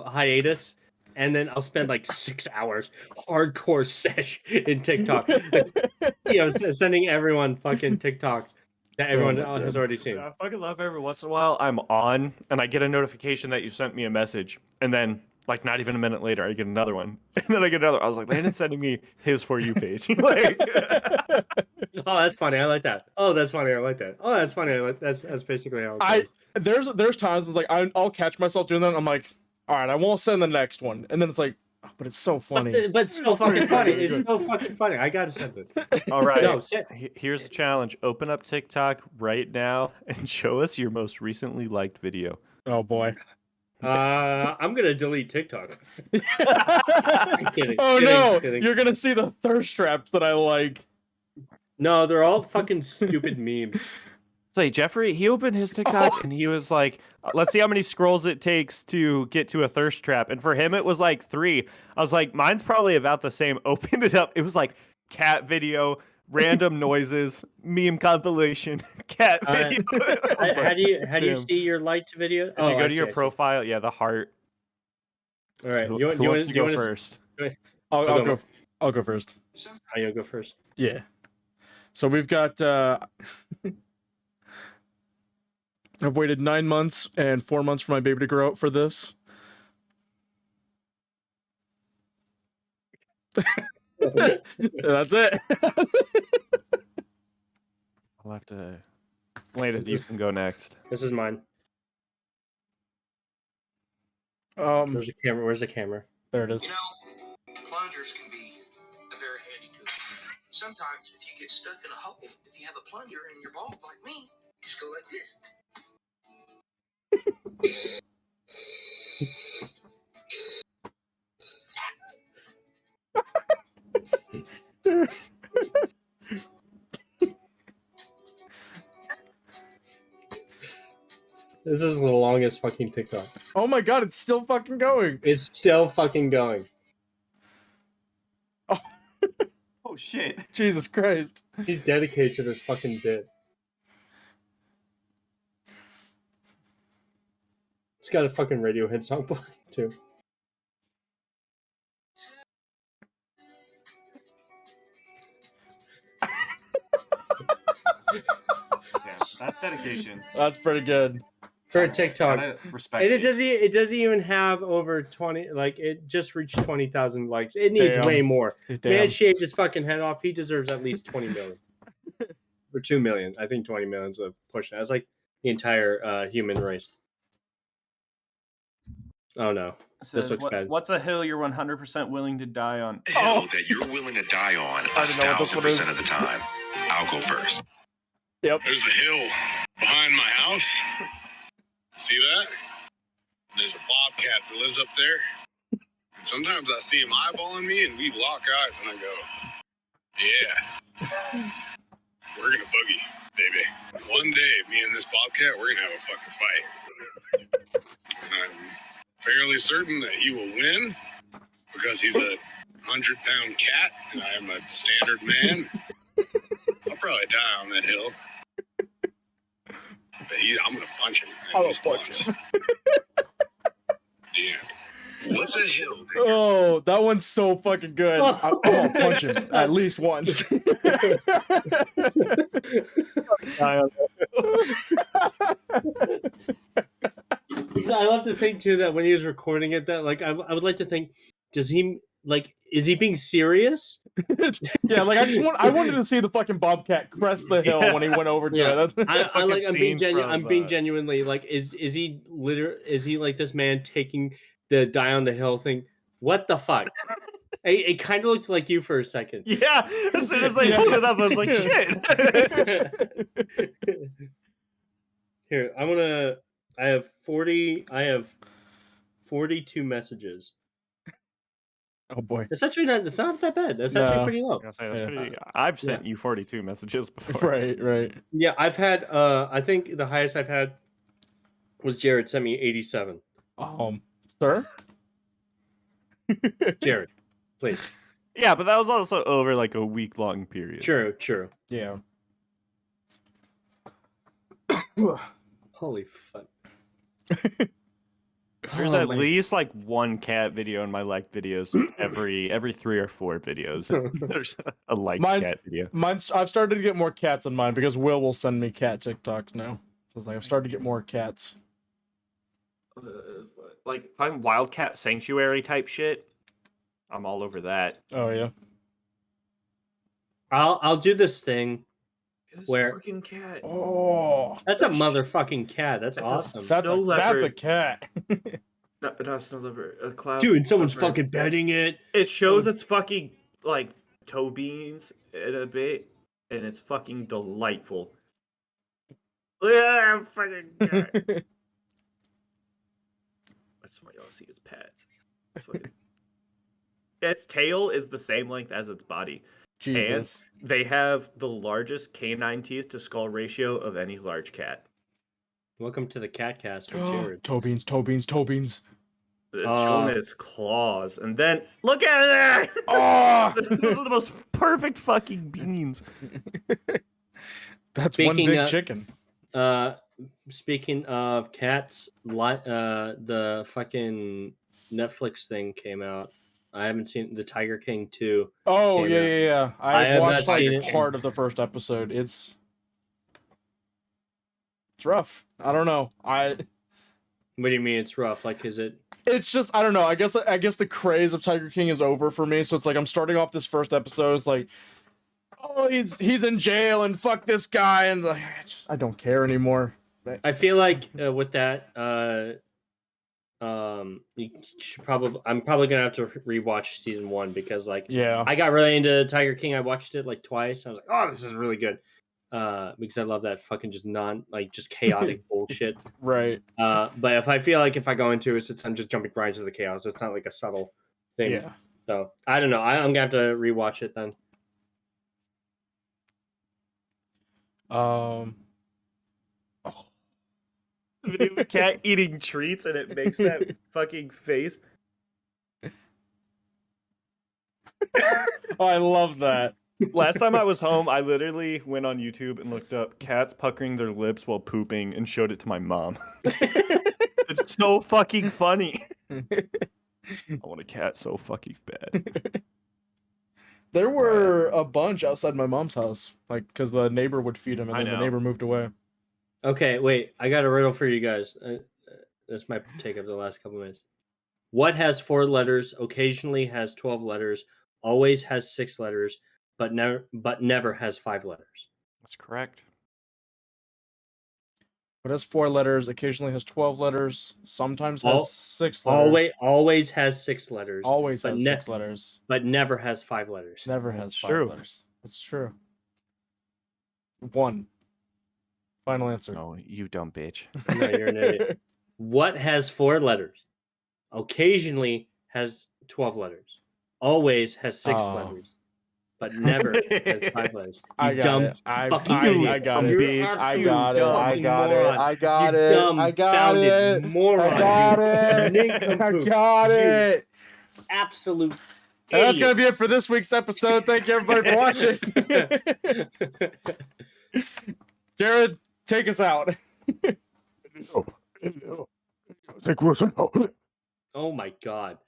hiatus, and then I'll spend like 6 hours hardcore sesh in TikTok. Sending everyone fucking TikToks that everyone my has God. already seen. I fucking love every once in a while I'm on and I get a notification that you sent me a message, and then like not even a minute later I get another one, and then I get another. I was like, Landon's sending me his For You page. Like, Oh, that's funny. I like that. Oh, that's funny. I like that. Oh, that's funny. I like that's basically how it goes. There's times it's like I'll catch myself doing that. And I'm like, all right, I won't send the next one, and then it's like, oh, but it's so funny. But it's so fucking funny. It's so fucking funny. I gotta send it. all right. No, Here's the challenge. Open up TikTok right now and show us your most recently liked video. Oh boy. I'm gonna delete TikTok. Kidding, Oh kidding, no, kidding. you're gonna see the thirst traps that I like. No, they're all fucking stupid memes. Say Jeffrey, he opened his TikTok and he was like, "Let's see how many scrolls it takes to get to a thirst trap." And for him, it was like 3. I was like, "Mine's probably about the same." Opened it up, it was like cat video, random noises, meme compilation, cat video. I was How like, do you damn. see your liked video? if you go to your profile, yeah, the heart. All right, So you who wants to go wanna first? I'll go first. Oh, you'll go first. Yeah. So we've got. I've waited 9 months and 4 months for my baby to grow up for this. That's it. I'll have to. Wait, you can go next. This is mine. Where's the camera? Where's the camera? There it is. You know, plungers can be a very handy tool. Sometimes if you get stuck in a hole, if you have a plunger in your ball like me, you just go like this. This is the longest fucking TikTok. Oh my god, it's still fucking going. It's still fucking going. Oh shit! Jesus Christ. He's dedicated to this fucking bit. It's got a fucking Radiohead song playing too. Yeah, that's dedication. That's pretty good. For a TikTok. Respect. And it doesn't even have over 20, like, it just reached 20,000 likes. It needs Damn. way more. Damn. Man shaved his fucking head off. He deserves at least 20 million. Or 2 million. I think 20 million's a push. That's like the entire human race. Oh no. This looks bad. What's a hill you're 100% willing to die on? A hill that you're willing to die on I don't know what this one is. 1,000% of the time. I'll go first. Yep. There's a hill behind my house. See that? There's a bobcat that lives up there. And sometimes I see him eyeballing me and we lock eyes and I go, yeah, we're gonna boogie, baby. One day, me and this bobcat, we're gonna have a fucking fight. And I'm fairly certain that he will win because he's a 100-pound cat and I am a standard man. I'll probably die on that hill. But I'm gonna punch him at least once. Yeah. What's a hill? Oh, that one's so fucking good. I'm gonna punch him at least once. I love to think too that when he was recording it, that like I would like to think, does he like is he being serious? Yeah, like I wanted to see the fucking bobcat crest the hill when he went over to it. I'm being genuinely like, is he like this man taking the die on the hill thing? What the fuck? It kind of looked like you for a second. Yeah, as soon as I pulled it up, I was like, shit. Here, I have 42 messages. Oh boy. It's actually not. It's not that bad. That's actually pretty low. I've sent you 42 messages before. Right. Yeah, I've had. I think the highest I've had was Jared sent me 87. Sir. Jared, please. Yeah, but that was also over like a week-long period. True. Yeah. Holy fuck. There's at least like one cat video in my liked videos every 3 or 4 videos. There's a liked cat video. I've started to get more cats on mine because Will send me cat TikToks now. It's like I've started to get more cats. Like fucking Wildcat Sanctuary type shit. I'm all over that. Oh yeah. I'll do this thing where fucking cat. Oh, that's a motherfucking cat. That's awesome. That's a cat. Not snow leopard. A cloud. Dude, someone's fucking petting it. It shows its fucking like toe beans in a bit, and it's fucking delightful. Yeah, fucking cat. want y'all to see its pads. Its tail is the same length as its body. Jesus. And they have the largest canine teeth to skull ratio of any large cat. Welcome to the Cat Cast with Jared. Toe beans, toe beans, toe beans. It's showing its claws. And then, look at it! Oh! Those are the most perfect fucking beans. That's Speaking one big of- chicken. Speaking of cats, the fucking Netflix thing came out. I haven't seen the Tiger King 2. Oh, came yeah, out. yeah, yeah. I I have watched not like seen it. part of the first episode. It's rough. I don't know. What do you mean it's rough? Like, is it? It's just I don't know. I guess the craze of Tiger King is over for me. So it's like I'm starting off this first episode. It's like, oh, he's in jail and fuck this guy, and like I don't care anymore. I feel like with that, you should probably. I'm probably gonna have to rewatch season 1 because like Yeah. I got really into Tiger King. I watched it like twice. I was like, oh, this is really good. Because I love that fucking just chaotic bullshit. Right. But if I feel like if I go into it, I'm just jumping right into the chaos. It's not like a subtle thing. Yeah. So I don't know. I'm gonna have to rewatch it then. Oh. The video of a cat eating treats and it makes that fucking face. Oh, I love that. Last time I was home, I literally went on YouTube and looked up cats puckering their lips while pooping and showed it to my mom. It's so fucking funny. I want a cat so fucking bad. There were a bunch outside my mom's house, like because the neighbor would feed him, and I then the know. neighbor moved away. Okay, wait. I got a riddle for you guys. This might take up the last couple minutes. What has 4 letters? Occasionally has 12 letters. Always has 6 letters, but never has 5 letters. That's correct. But has 4 letters, occasionally has 12 letters, sometimes has 6 letters. Always has 6 letters. Always but has 6 letters. But never has 5 letters. Never has 5 true. letters. It's true. 1. Final answer. Oh, you dumb bitch. No, you're an idiot. What has 4 letters? Occasionally has 12 letters. Always has 6 Oh. letters. But never has 5 letters. I You got dumb it. I fucking got idiot. it. You're Bitch. I absolute got it. I fucking got it. moron. I got You it. dumb I got founded it. moron. I got it. Nincompoop. I got it. Absolute And that's idiot. gonna be it for this week's episode. Thank you everybody for watching. Jared, take us out. Oh my god.